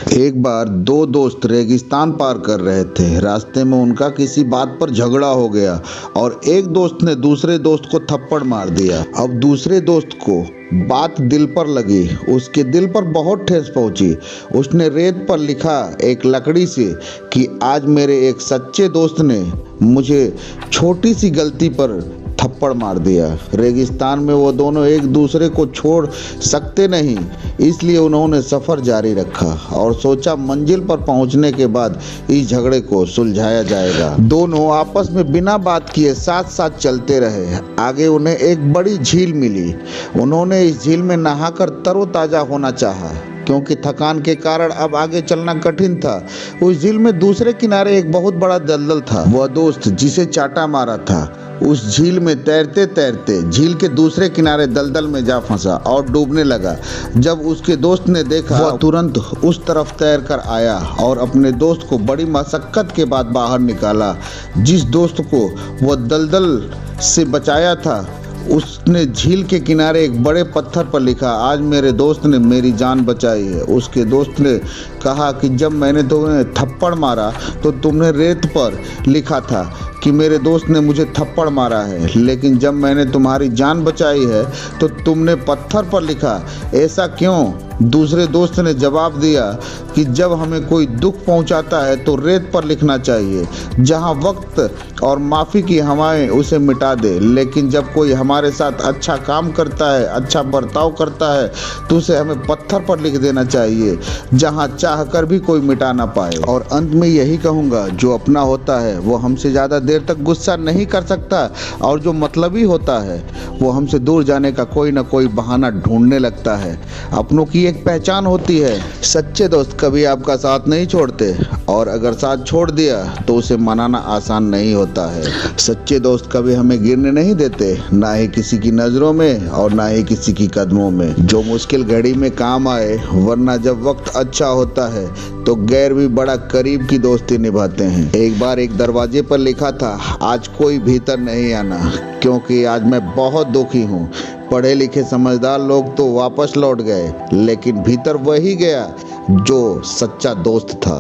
एक बार दो दोस्त रेगिस्तान पार कर रहे थे। रास्ते में उनका किसी बात पर झगड़ा हो गया और एक दोस्त ने दूसरे दोस्त को थप्पड़ मार दिया। अब दूसरे दोस्त को बात दिल पर लगी, उसके दिल पर बहुत ठेस पहुंची। उसने रेत पर लिखा एक लकड़ी से कि आज मेरे एक सच्चे दोस्त ने मुझे छोटी सी गलती पर थप्पड़ मार दिया। रेगिस्तान में वो दोनों एक दूसरे को छोड़ सकते नहीं, इसलिए उन्होंने सफ़र जारी रखा और सोचा मंजिल पर पहुंचने के बाद इस झगड़े को सुलझाया जाएगा। दोनों आपस में बिना बात किए साथ साथ चलते रहे। आगे उन्हें एक बड़ी झील मिली। उन्होंने इस झील में नहाकर तरोताज़ा होना चाहा, क्योंकि थकान के कारण अब आगे चलना कठिन था। उस झील में दूसरे किनारे एक बहुत बड़ा दलदल था। वह दोस्त जिसे चाटा मारा था उस झील में तैरते तैरते झील के दूसरे किनारे दलदल में जा फंसा और डूबने लगा। जब उसके दोस्त ने देखा, वह तुरंत उस तरफ तैर कर आया और अपने दोस्त को बड़ी मशक्कत के बाद बाहर निकाला। जिस दोस्त को वह दलदल से बचाया था उसने झील के किनारे एक बड़े पत्थर पर लिखा, आज मेरे दोस्त ने मेरी जान बचाई है। उसके दोस्त ने कहा कि जब मैंने तुम्हें थप्पड़ मारा तो तुमने रेत पर लिखा था कि मेरे दोस्त ने मुझे थप्पड़ मारा है, लेकिन जब मैंने तुम्हारी जान बचाई है तो तुमने पत्थर पर लिखा। ऐसा क्यों? दूसरे दोस्त ने जवाब दिया कि जब हमें कोई दुख पहुंचाता है तो रेत पर लिखना चाहिए, जहां वक्त और माफ़ी की हवाएं उसे मिटा दे, लेकिन जब कोई हमारे साथ अच्छा काम करता है, अच्छा बर्ताव करता है, तो उसे हमें पत्थर पर लिख देना चाहिए, जहां चाह कर भी कोई मिटा ना पाए। और अंत में यही कहूँगा, जो अपना होता है वो हमसे ज़्यादा देर तक गुस्सा नहीं कर सकता, और जो मतलबी होता है वो हमसे दूर जाने का कोई ना कोई बहाना ढूंढने लगता है। अपनों की एक पहचान होती है। सच्चे दोस्त कभी आपका साथ नहीं छोड़ते, और अगर साथ छोड़ दिया तो उसे मनाना आसान नहीं होता है। सच्चे दोस्त कभी हमें गिरने नहीं देते, ना ही किसी की नज़रों में और ना ही किसी की कदमों में। जो मुश्किल घड़ी में काम आए, वरना जब वक्त अच्छा होता है तो गैर भी बड़ा करीब की दोस्ती निभाते हैं। एक बार एक दरवाजे पर लिखा था, आज कोई भीतर नहीं आना, क्योंकि आज मैं बहुत दुखी हूँ। पढ़े लिखे समझदार लोग तो वापस लौट गए, लेकिन भीतर वही गया जो सच्चा दोस्त था।